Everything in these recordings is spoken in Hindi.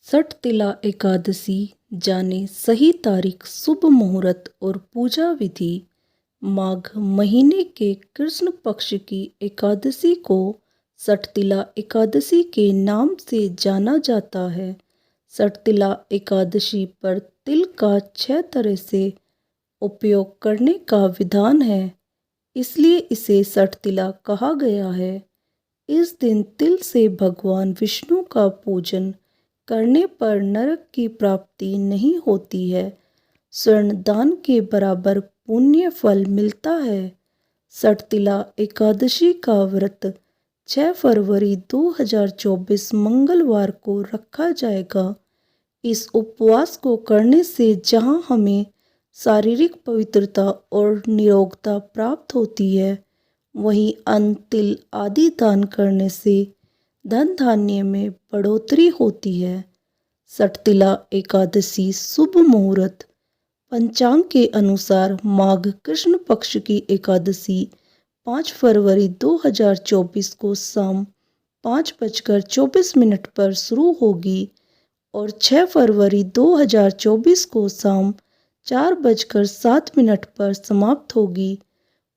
सठतिला एकादशी जाने सही तारीख, शुभ मुहूर्त और पूजा विधि। माघ महीने के कृष्ण पक्ष की एकादशी को सठतिला एकादशी के नाम से जाना जाता है। सठतिला एकादशी पर तिल का 6 तरह से उपयोग करने का विधान है, इसलिए इसे सठतिला कहा गया है। इस दिन तिल से भगवान विष्णु का पूजन करने पर नरक की प्राप्ति नहीं होती है, स्वर्ण दान के बराबर पुण्य फल मिलता है। सठतिला एकादशी का व्रत 6 फरवरी 2024 मंगलवार को रखा जाएगा। इस उपवास को करने से जहां हमें शारीरिक पवित्रता और निरोगता प्राप्त होती है, वहीं अन्न, तिल आदि दान करने से धन धान्य में बढ़ोतरी होती है। सठतिला एकादशी शुभ मुहूर्त। पंचांग के अनुसार माघ कृष्ण पक्ष की एकादशी 5 फरवरी 2024 को शाम 5:24 पर शुरू होगी और 6 फरवरी 2024 को शाम 4:07 पर समाप्त होगी।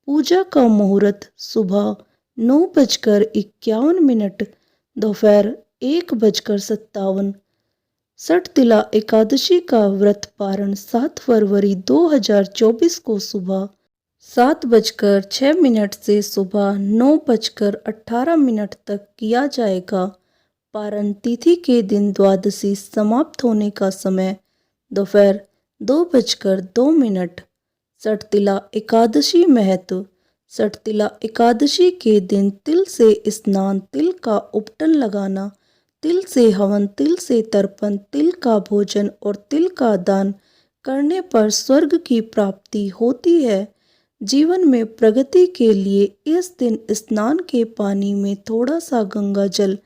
पूजा का मुहूर्त सुबह 9:51, दोपहर 1:57। सठतिला एकादशी का व्रत पारण 7 फरवरी 2024 को सुबह 7:06 से सुबह 9:18 तक किया जाएगा। पारण तिथि के दिन द्वादशी समाप्त होने का समय दोपहर 2:02। सठतिला एकादशी महत्व। सठतिला एकादशी के दिन तिल से स्नान, तिल का उपटन लगाना, तिल से हवन, तिल से तर्पण, तिल का भोजन और तिल का दान करने पर स्वर्ग की प्राप्ति होती है। जीवन में प्रगति के लिए इस दिन स्नान के पानी में थोड़ा सा गंगा जल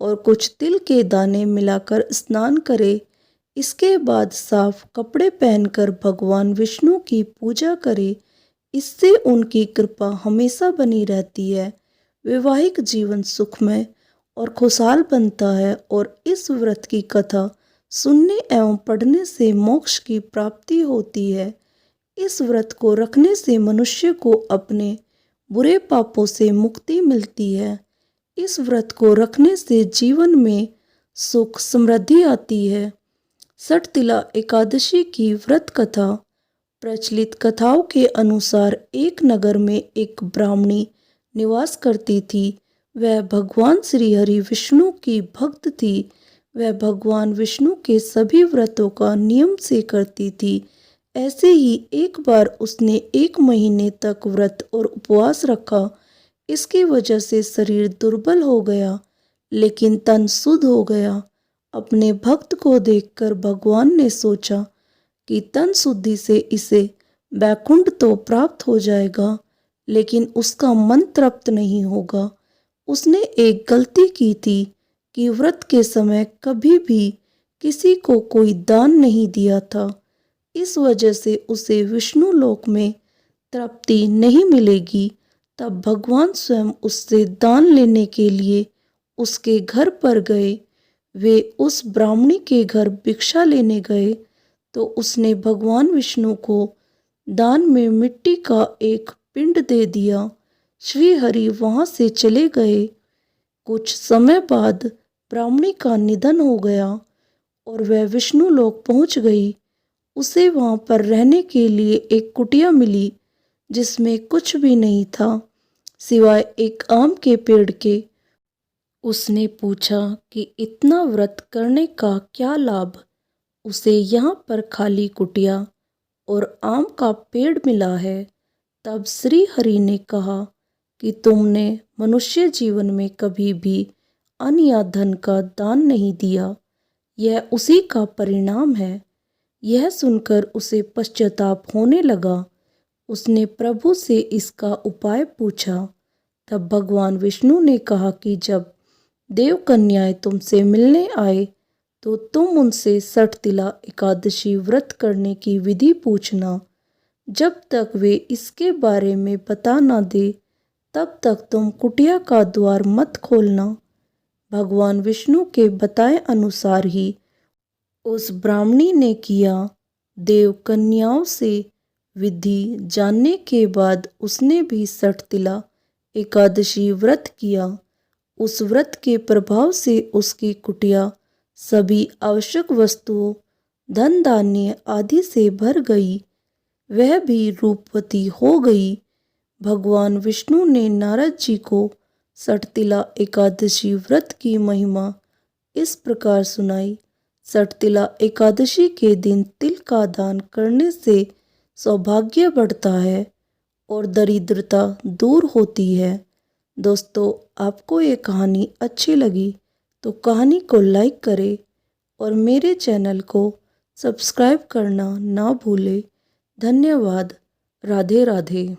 और कुछ तिल के दाने मिलाकर स्नान करें। इसके बाद साफ कपड़े पहनकर भगवान विष्णु की पूजा करें। इससे उनकी कृपा हमेशा बनी रहती है। वैवाहिक जीवन सुखमय और खुशहाल बनता है और इस व्रत की कथा सुनने एवं पढ़ने से मोक्ष की प्राप्ति होती है। इस व्रत को रखने से मनुष्य को अपने बुरे पापों से मुक्ति मिलती है। इस व्रत को रखने से जीवन में सुख समृद्धि आती है। सठतिला एकादशी की व्रत कथा। प्रचलित कथाओं के अनुसार एक नगर में एक ब्राह्मणी निवास करती थी। वह भगवान श्री हरि विष्णु की भक्त थी। वह भगवान विष्णु के सभी व्रतों का नियम से करती थी। ऐसे ही एक बार उसने 1 महीने तक व्रत और उपवास रखा। इसकी वजह से शरीर दुर्बल हो गया, लेकिन तन शुद्ध हो गया। अपने भक्त को देखकर भगवान ने सोचा कि तन शुद्धि से इसे वैकुंठ तो प्राप्त हो जाएगा, लेकिन उसका मन तृप्त नहीं होगा। उसने एक गलती की थी कि व्रत के समय कभी भी किसी को कोई दान नहीं दिया था। इस वजह से उसे विष्णु लोक में तृप्ति नहीं मिलेगी। तब भगवान स्वयं उससे दान लेने के लिए उसके घर पर गए। वे उस ब्राह्मणी के घर भिक्षा लेने गए तो उसने भगवान विष्णु को दान में मिट्टी का एक पिंड दे दिया। श्री हरि वहां से चले गए। कुछ समय बाद ब्राह्मणी का निधन हो गया और वह विष्णु लोक पहुंच गई। उसे वहां पर रहने के लिए एक कुटिया मिली, जिसमें कुछ भी नहीं था सिवाय एक आम के पेड़ के। उसने पूछा कि इतना व्रत करने का क्या लाभ। उसे यहाँ पर खाली कुटिया और आम का पेड़ मिला है। तब श्री हरि ने कहा कि तुमने मनुष्य जीवन में कभी भी अन्न या धन का दान नहीं दिया, यह उसी का परिणाम है। यह सुनकर उसे पश्चाताप होने लगा। उसने प्रभु से इसका उपाय पूछा। तब भगवान विष्णु ने कहा कि जब देव कन्याएं तुमसे मिलने आए तो तुम उनसे सठतिला एकादशी व्रत करने की विधि पूछना। जब तक वे इसके बारे में बता ना दे, तब तक तुम कुटिया का द्वार मत खोलना। भगवान विष्णु के बताए अनुसार ही उस ब्राह्मणी ने किया। देव कन्याओं से विधि जानने के बाद उसने भी सठतिला एकादशी व्रत किया। उस व्रत के प्रभाव से उसकी कुटिया सभी आवश्यक वस्तुओं, धन धान्य आदि से भर गई। वह भी रूपवती हो गई। भगवान विष्णु ने नारद जी को सठतिला एकादशी व्रत की महिमा इस प्रकार सुनाई। सठतिला एकादशी के दिन तिल का दान करने से सौभाग्य बढ़ता है और दरिद्रता दूर होती है। दोस्तों, आपको ये कहानी अच्छी लगी तो कहानी को लाइक करें और मेरे चैनल को सब्सक्राइब करना ना भूलें। धन्यवाद। राधे राधे।